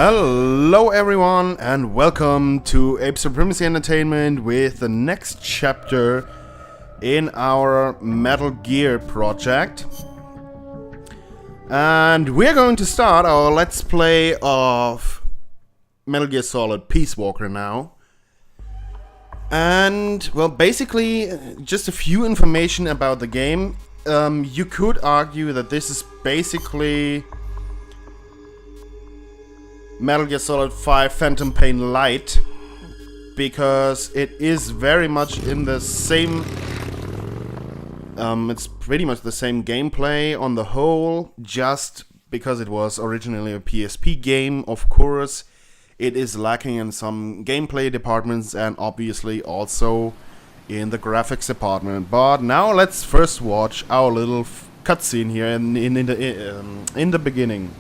Hello everyone and welcome to Ape Supremacy Entertainment with the next chapter in our Metal Gear project. And we're going to start our Let's Play of Metal Gear Solid Peace Walker now. And, well, basically, just a few information about the game. You could argue that this is basically Metal Gear Solid 5 Phantom Pain Light, because it is very much in the same, it's pretty much the same gameplay on the whole, just because it was originally a PSP game. Of course, it is lacking in some gameplay departments and obviously also in the graphics department. But now let's first watch our little cutscene here in the beginning.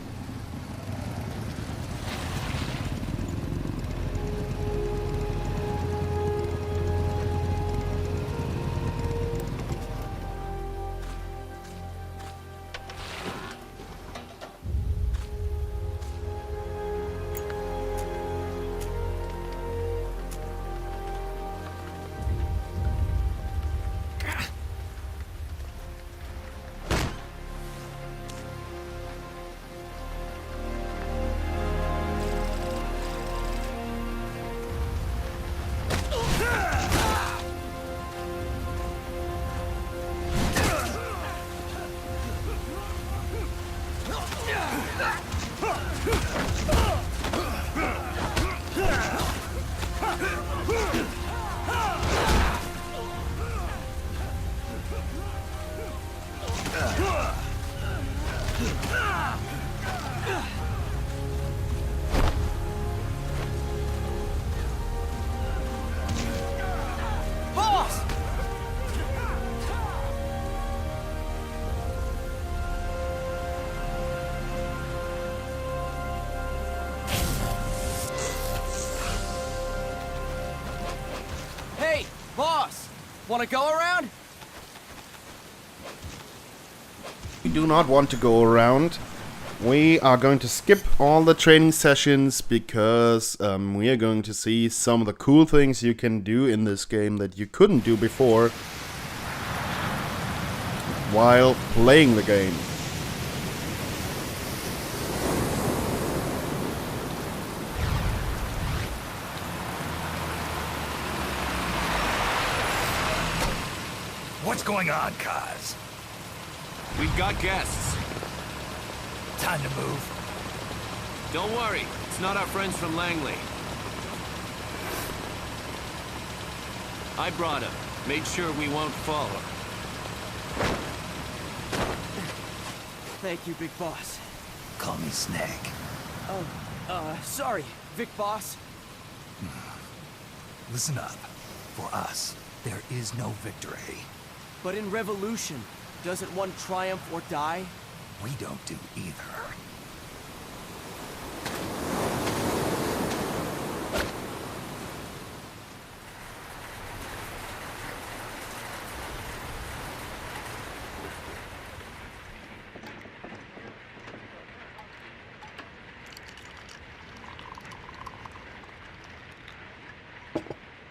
Hey, boss! Wanna go around? We do not want to go around. We are going to skip all the training sessions because we are going to see some of the cool things you can do in this game that you couldn't do before while playing the game. What's going on, Kaz? We've got guests. Time to move. Don't worry, it's not our friends from Langley. I brought him. Made sure we won't fall. Thank you, Big Boss. Call me Snake. Sorry, Vic Boss. Listen up. For us, there is no victory. But in Revolution, doesn't one triumph or die? We don't do either.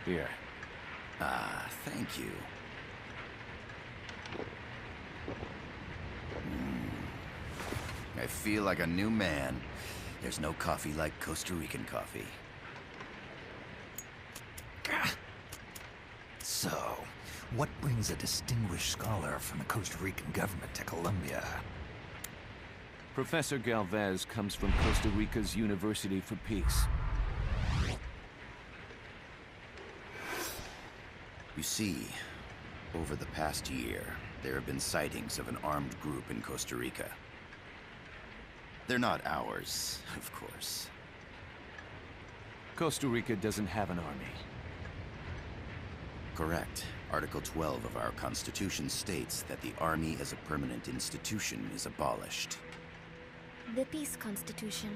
Here. Thank you. I feel like a new man. There's no coffee like Costa Rican coffee. So, what brings a distinguished scholar from the Costa Rican government to Colombia? Professor Galvez comes from Costa Rica's University for Peace. You see, over the past year, there have been sightings of an armed group in Costa Rica. They're not ours, of course. Costa Rica doesn't have an army. Correct. Article 12 of our Constitution states that the Army as a permanent institution is abolished. The Peace Constitution.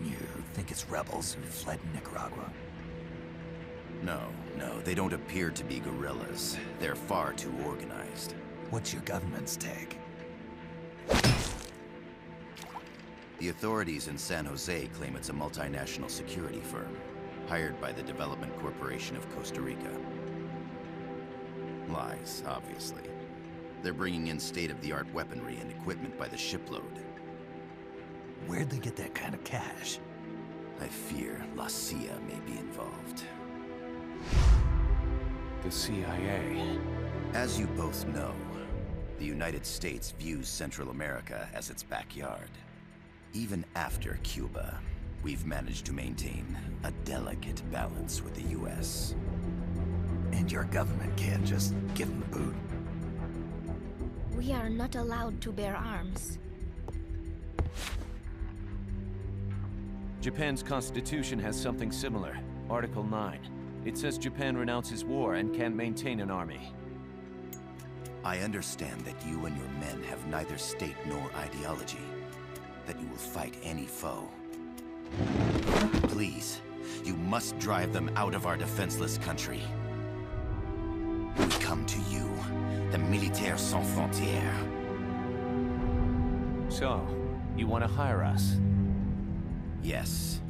You think it's rebels who fled Nicaragua? No, they don't appear to be guerrillas. They're far too organized. What's your government's take? The authorities in San Jose claim it's a multinational security firm, hired by the Development Corporation of Costa Rica. Lies, obviously. They're bringing in state-of-the-art weaponry and equipment by the shipload. Where'd they get that kind of cash? I fear La CIA may be involved. The CIA. As you both know, the United States views Central America as its backyard. Even after Cuba, we've managed to maintain a delicate balance with the US. And your government can't just give them the boot? We are not allowed to bear arms. Japan's constitution has something similar. Article 9. It says Japan renounces war and can't maintain an army. I understand that you and your men have neither state nor ideology. That you will fight any foe. Please, you must drive them out of our defenseless country. We come to you, the Militaires Sans Frontieres. So, you want to hire us? Yes,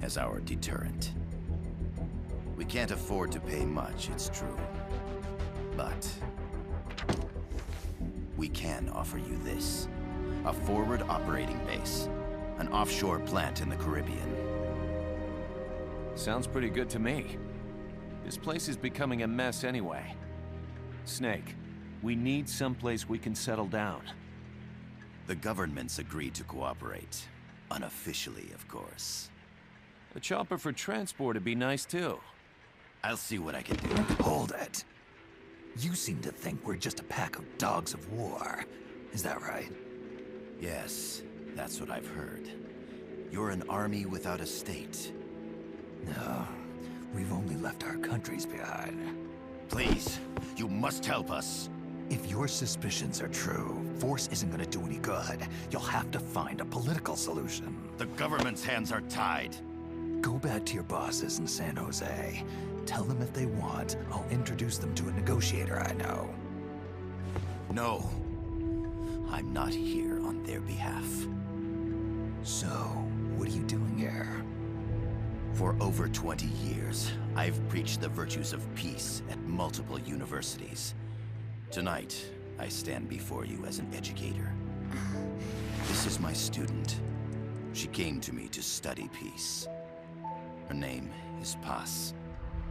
as our deterrent. We can't afford to pay much, it's true. But we can offer you this. A forward operating base. An offshore plant in the Caribbean. Sounds pretty good to me. This place is becoming a mess anyway. Snake, we need someplace we can settle down. The governments agreed to cooperate. Unofficially, of course. A chopper for transport would be nice too. I'll see what I can do. Hold it. You seem to think we're just a pack of dogs of war. Is that right? Yes, that's what I've heard. You're an army without a state. No, we've only left our countries behind. Please, you must help us. If your suspicions are true, force isn't gonna do any good. You'll have to find a political solution. The government's hands are tied. Go back to your bosses in San Jose. Tell them if they want, I'll introduce them to a negotiator I know. No. I'm not here on their behalf. So, what are you doing here? For over 20 years, I've preached the virtues of peace at multiple universities. Tonight, I stand before you as an educator. This is my student. She came to me to study peace. Her name is Paz.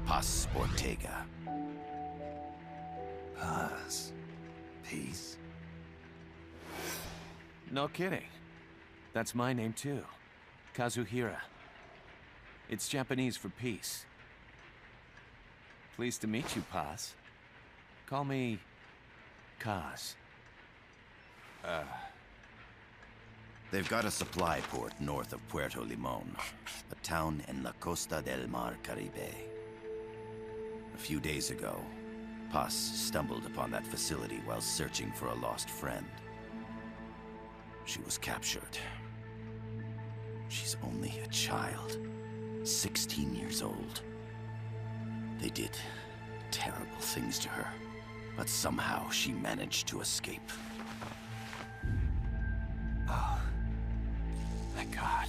Paz Ortega. Paz. Peace. No kidding. That's my name too. Kazuhira. It's Japanese for peace. Pleased to meet you, Paz. Call me Kaz. They've got a supply port north of Puerto Limon, a town in la Costa del Mar Caribe. A few days ago, Paz stumbled upon that facility while searching for a lost friend. She was captured. She's only a child, 16 years old. They did terrible things to her, but somehow she managed to escape. Oh, thank God.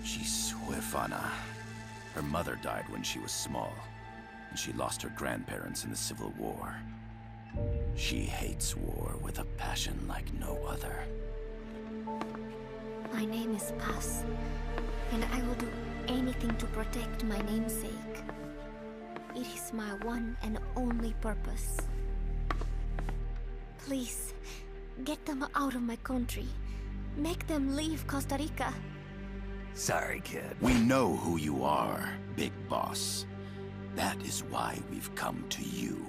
She's huérfana. Her mother died when she was small, and she lost her grandparents in the Civil War. She hates war with a passion like no other. My name is Paz, and I will do anything to protect my namesake. It is my one and only purpose. Please, get them out of my country. Make them leave Costa Rica. Sorry, kid. We know who you are, Big Boss. That is why we've come to you.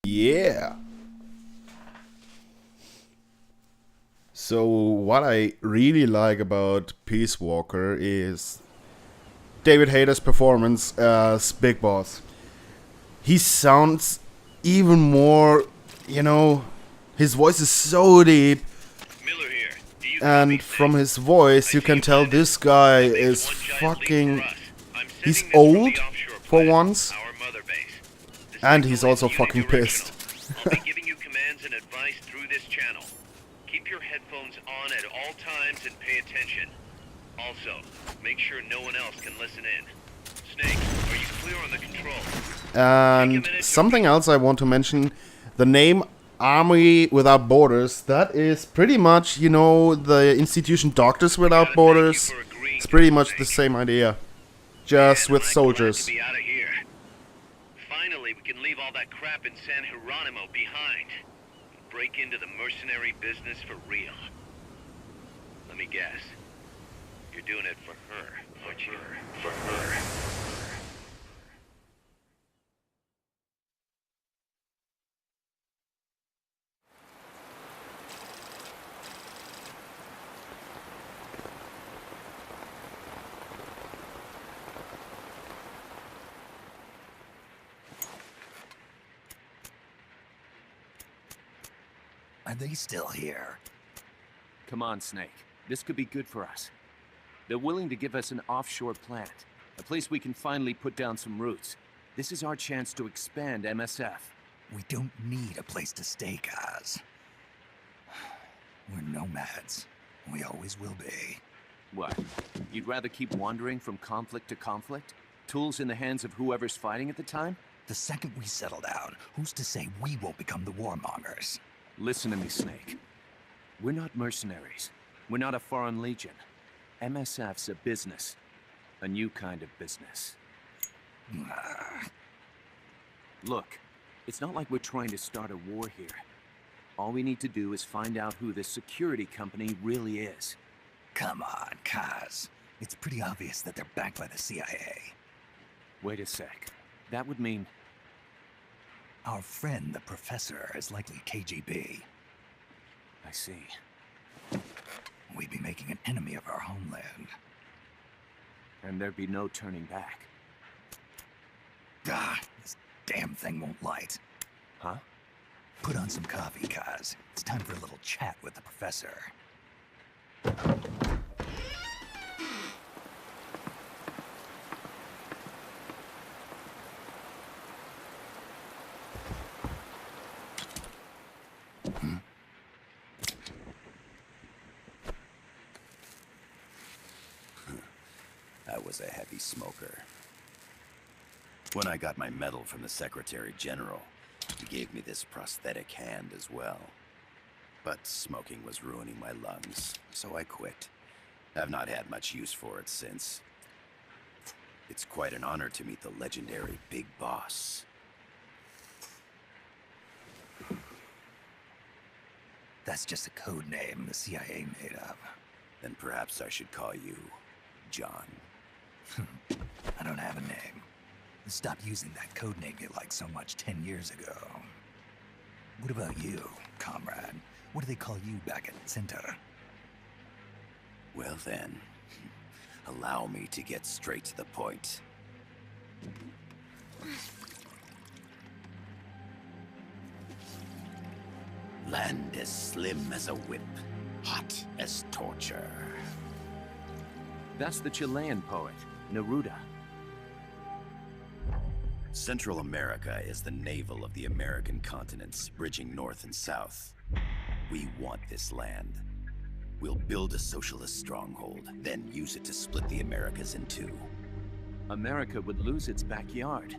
Yeah. So what I really like about Peace Walker is David Hayter's performance as Big Boss. He sounds even more, his voice is so deep. Miller here. Do you And from his voice, you can tell this guy is fucking... He's old, for once. And he's also fucking pissed. I'll be giving you commands and advice through this channel. Keep your headphones on at all times and pay attention. Also, make sure no one else can listen in. Snake, are you clear on the controls? And something else I want to mention, the name Army Without Borders, that is pretty much, you know, the institution Doctors Without Borders. It's pretty much the same idea, just with soldiers. To be out of here. Finally, we can leave all that crap in San Geronimo behind. Break into the mercenary business for real. Let me guess. You're doing it for her, aren't you? For her. Are they still here? Come on, Snake. This could be good for us. They're willing to give us an offshore plant, a place we can finally put down some roots. This is our chance to expand MSF. We don't need a place to stay, Kaz. We're nomads. We always will be. What? You'd rather keep wandering from conflict to conflict? Tools in the hands of whoever's fighting at the time? The second we settle down, who's to say we won't become the warmongers? Listen to me, Snake. We're not mercenaries. We're not a foreign legion. MSF's a business. A new kind of business. Look, it's not like we're trying to start a war here. All we need to do is find out who this security company really is. Come on, Kaz. It's pretty obvious that they're backed by the CIA. Wait a sec. That would mean... Our friend, the professor, is likely KGB. I see. We'd be making an enemy of our homeland. And there'd be no turning back. Ah, this damn thing won't light. Huh? Put on some coffee, Kaz. It's time for a little chat with the professor. I was a heavy smoker. When I got my medal from the Secretary General, he gave me this prosthetic hand as well. But smoking was ruining my lungs, so I quit. I've not had much use for it since. It's quite an honor to meet the legendary Big Boss. That's just a code name the CIA made up. Then perhaps I should call you John. I don't have a name. Stop using that code name you liked so much 10 years ago. What about you, comrade? What do they call you back at Center? Well then, allow me to get straight to the point. Land as slim as a whip, hot as torture. That's the Chilean poet, Neruda. Central America is the navel of the American continents, bridging north and south. We want this land. We'll build a socialist stronghold, then use it to split the Americas in two. America would lose its backyard.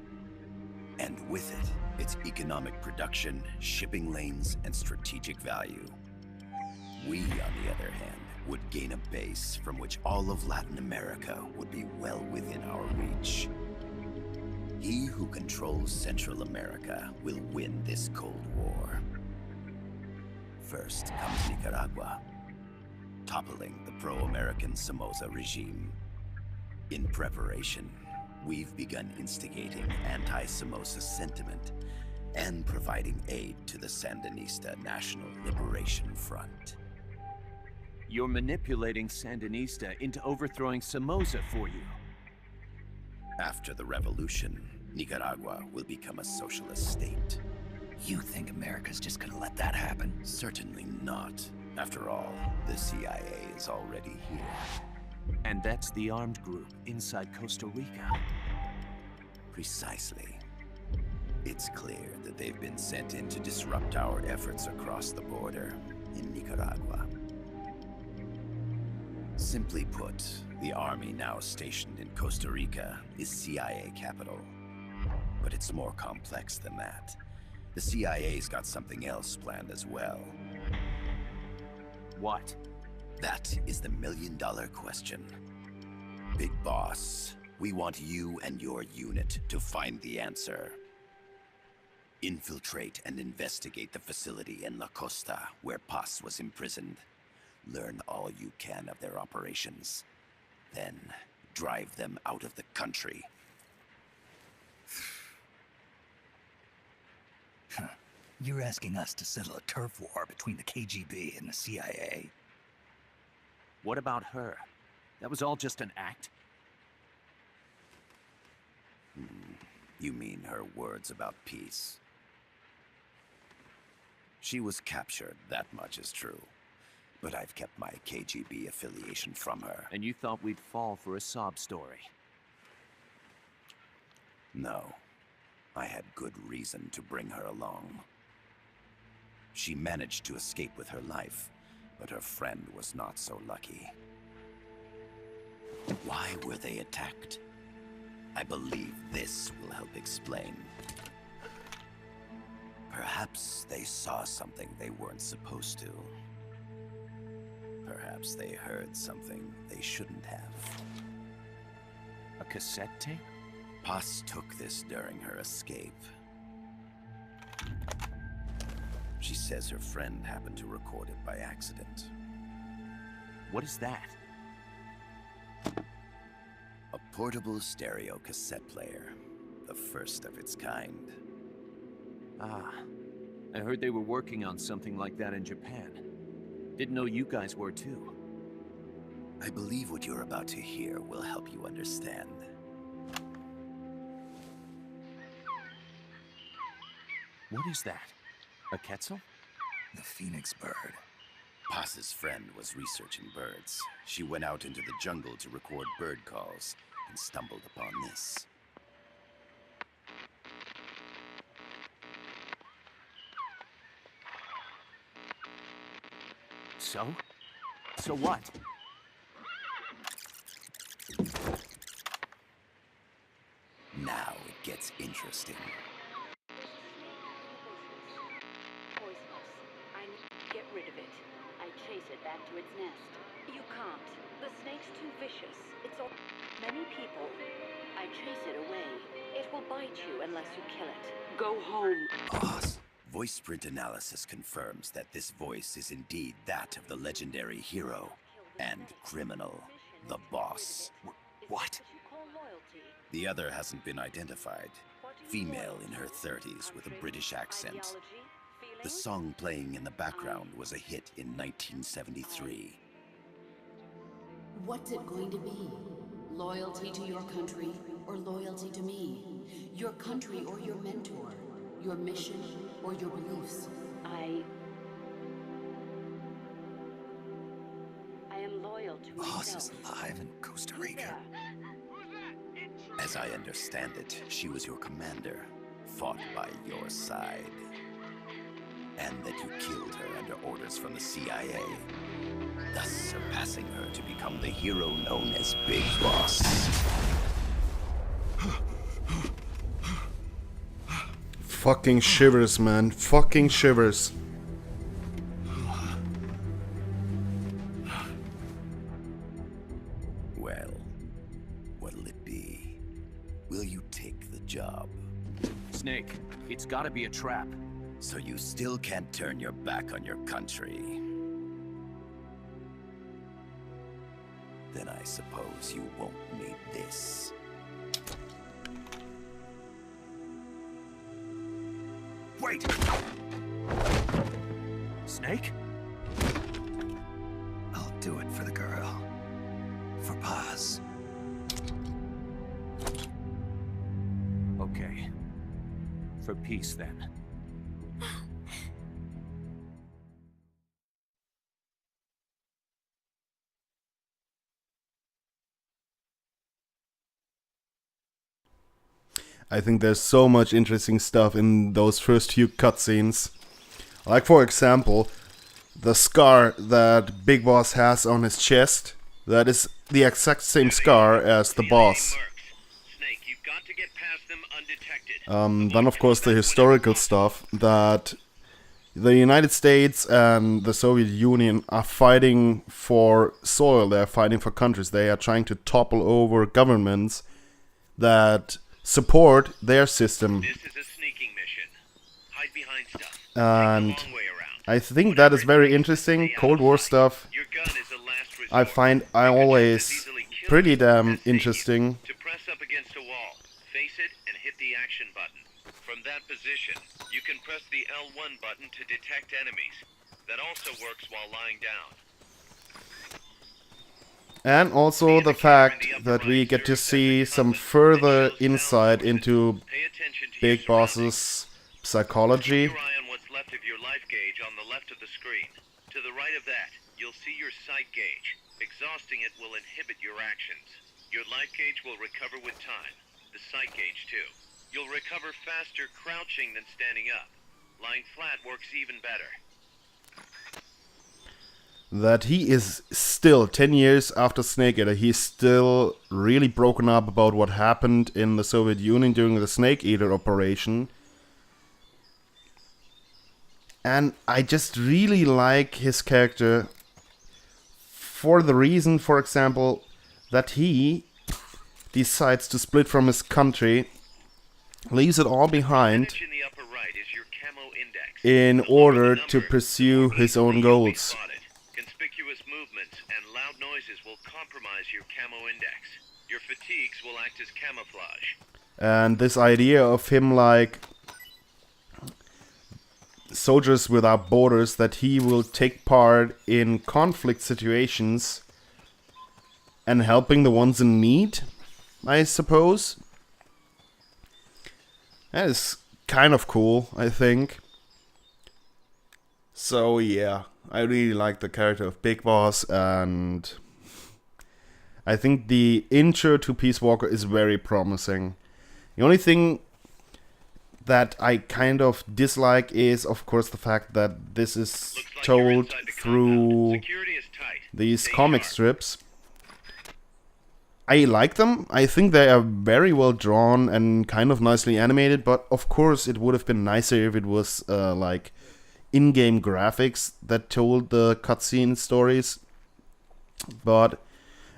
And with it, its economic production, shipping lanes, and strategic value. We, on the other hand, would gain a base from which all of Latin America would be well within our reach. He who controls Central America will win this Cold War. First comes Nicaragua, toppling the pro-American Somoza regime. In preparation, we've begun instigating anti-Somoza sentiment and providing aid to the Sandinista National Liberation Front. You're manipulating Sandinista into overthrowing Somoza for you. After the revolution, Nicaragua will become a socialist state. You think America's just gonna let that happen? Certainly not. After all, the CIA is already here. And that's the armed group inside Costa Rica. Precisely. It's clear that they've been sent in to disrupt our efforts across the border in Nicaragua. Simply put, the army now stationed in Costa Rica is CIA capital. But it's more complex than that. The CIA's got something else planned as well. What? That is the million-dollar question. Big Boss, we want you and your unit to find the answer. Infiltrate and investigate the facility in La Costa where Paz was imprisoned. Learn all you can of their operations. Then, drive them out of the country. You're asking us to settle a turf war between the KGB and the CIA? What about her? That was all just an act? You mean her words about peace? She was captured, that much is true. But I've kept my KGB affiliation from her. And you thought we'd fall for a sob story? No. I had good reason to bring her along. She managed to escape with her life, but her friend was not so lucky. Why were they attacked? I believe this will help explain. Perhaps they saw something they weren't supposed to. Perhaps they heard something they shouldn't have. A cassette tape? Paz took this during her escape. She says her friend happened to record it by accident. What is that? A portable stereo cassette player. The first of its kind. Ah, I heard they were working on something like that in Japan. Didn't know you guys were too. I believe what you're about to hear will help you understand. What is that? A Quetzal? The phoenix bird. Paz's friend was researching birds. She went out into the jungle to record bird calls and stumbled upon this. So? So what? Now it gets interesting. Poisonous. I need to get rid of it. I chase it back to its nest. You can't. The snake's too vicious. It's all many people. I chase it away. It will bite you unless you kill it. Go home. Paz. Voice print analysis confirms that this voice is indeed that of the legendary hero and criminal, the boss. What? The other hasn't been identified. Female in her 30s with a British accent. The song playing in the background was a hit in 1973. What's it going to be? Loyalty to your country or loyalty to me? Your country or your mentor? Your mission or your beliefs? I am loyal to Boss myself. is alive in Costa Rica. As I understand it, she was your commander, fought by your side. And that you killed her under orders from the CIA, thus surpassing her to become the hero known as Big Boss. Fucking shivers, man. Fucking shivers. Well, what'll it be? Will you take the job? Snake, it's gotta be a trap. So you still can't turn your back on your country? Then I suppose you won't need this. Wait! Snake? I'll do it for the girl. For Paz. Okay. For peace, then. I think there's so much interesting stuff in those first few cutscenes. Like, for example, the scar that Big Boss has on his chest. That is the exact same scar as the boss. Then, of course, the historical stuff that the United States and the Soviet Union are fighting for soil. They are fighting for countries. They are trying to topple over governments that support their system. This is a sneaking mission. Hide behind stuff. And I think that is very interesting. Cold War stuff I find always pretty damn interesting. To press up against a wall, face it and hit the action button. From that position, you can press the L1 button to detect enemies. That also works while lying down. And also the fact that we get to see some further insight into Big Boss's psychology. Keep your eye on what's left of your life gauge on the left of the screen. To the right of that, you'll see your sight gauge. Exhausting it will inhibit your actions. Your life gauge will recover with time. The sight gauge too. You'll recover faster crouching than standing up. Lying flat works even better. That he is still, 10 years after Snake Eater, he's still really broken up about what happened in the Soviet Union during the Snake Eater operation. And I just really like his character for the reason, for example, that he decides to split from his country, leaves it all behind in order to pursue his own goals. Conspicuous movements and loud noises will compromise your camo index. Your fatigues will act as camouflage. And this idea of him like Soldiers Without Borders, that he will take part in conflict situations and helping the ones in need, I suppose. That is kind of cool, I think. So yeah, I really like the character of Big Boss, and I think the intro to Peace Walker is very promising. The only thing that I kind of dislike is, of course, the fact that this is told through these comic strips. I like them. I think they are very well drawn and kind of nicely animated, but of course it would have been nicer if it was like in-game graphics that told the cutscene stories. But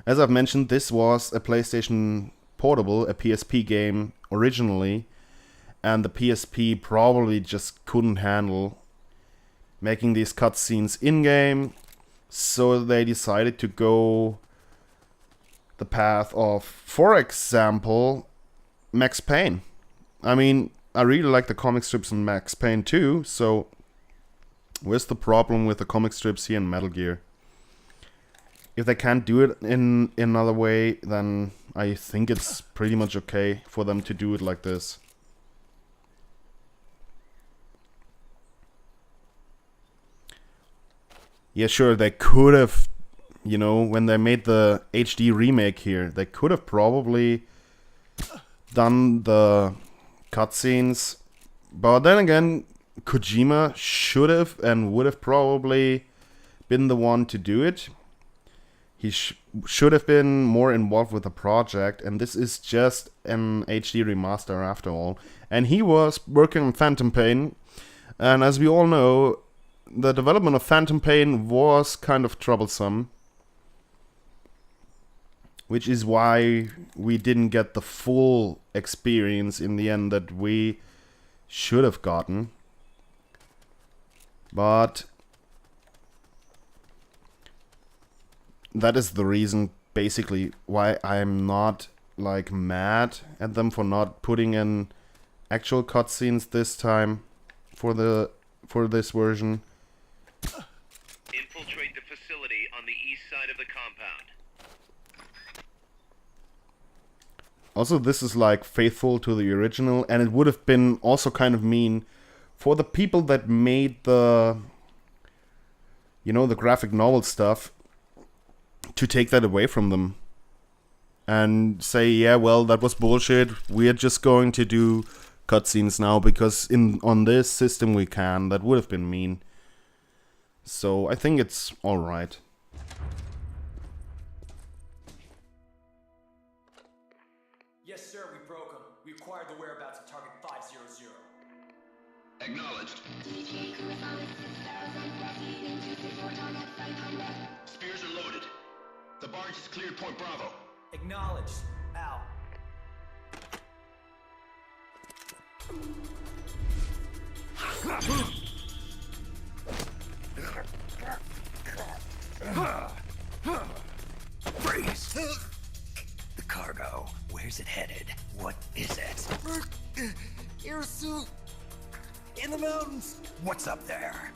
as I've mentioned, this was a PlayStation Portable, a PSP game originally, and the PSP probably just couldn't handle making these cutscenes in-game, so they decided to go the path of, for example, Max Payne. I mean, I really like the comic strips in Max Payne too, so where's the problem with the comic strips here in Metal Gear? If they can't do it in another way, then I think it's pretty much okay for them to do it like this. Yeah, sure, they could have, you know, when they made the HD remake here, they could have probably done the cutscenes. But then again, Kojima should have and would have probably been the one to do it. He should have been more involved with the project, and this is just an HD remaster after all. And he was working on Phantom Pain, and as we all know, the development of Phantom Pain was kind of troublesome, which is why we didn't get the full experience in the end that we should have gotten. But that is the reason, basically, why I'm not, like, mad at them for not putting in actual cutscenes this time for this version. Infiltrate the facility on the east side of the compound. Also, this is, like, faithful to the original, and it would have been also kind of mean for the people that made the, you know, the graphic novel stuff, to take that away from them. and say, yeah, well, that was bullshit. We're just going to do cutscenes now because on this system we can. That would have been mean. So I think it's alright. Yes, sir, we broke them. We acquired the whereabouts of target 500. Acknowledged. Spears are loaded. The barge has cleared Point Bravo. Acknowledged. Out. Freeze! The cargo. Where's it headed? What is it? Airsuit! In the mountains! What's up there?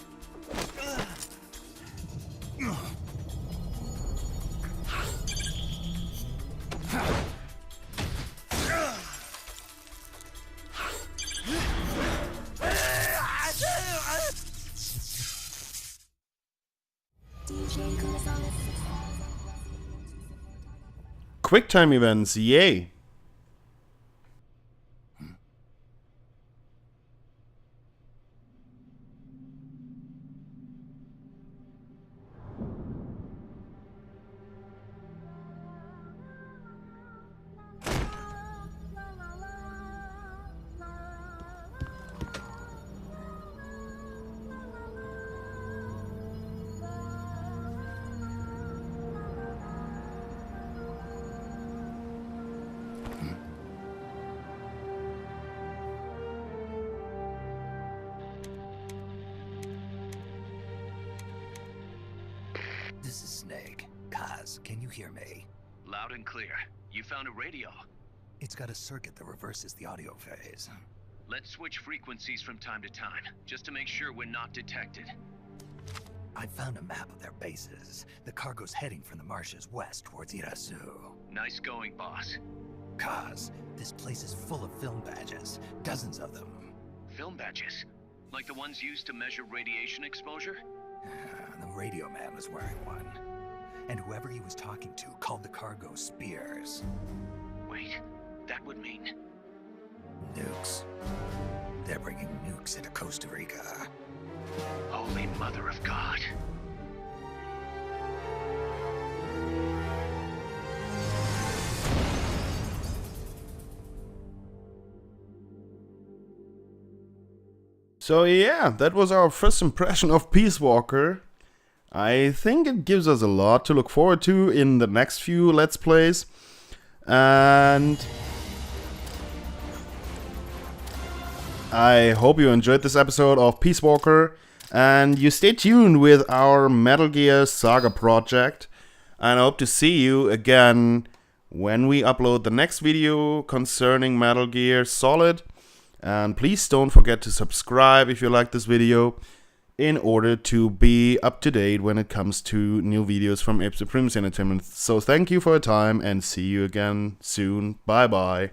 QuickTime events, yay! This is Snake. Kaz, can you hear me? Loud and clear. You found a radio. It's got a circuit that reverses the audio phase. Let's switch frequencies from time to time, just to make sure we're not detected. I found a map of their bases. The cargo's heading from the marshes west towards Irasu. Nice going, boss. Kaz, this place is full of film badges. Dozens of them. Film badges? Like the ones used to measure radiation exposure? The radio man was wearing one. And whoever he was talking to called the cargo Spears. Wait, that would mean... Nukes. They're bringing nukes into Costa Rica. Holy Mother of God. So yeah, that was our first impression of Peace Walker. I think it gives us a lot to look forward to in the next few Let's Plays. And I hope you enjoyed this episode of Peace Walker. And you stay tuned with our Metal Gear Saga project. And I hope to see you again when we upload the next video concerning Metal Gear Solid. And please don't forget to subscribe if you like this video in order to be up to date when it comes to new videos from Ape Supreme's Entertainment. So thank you for your time and see you again soon. Bye bye.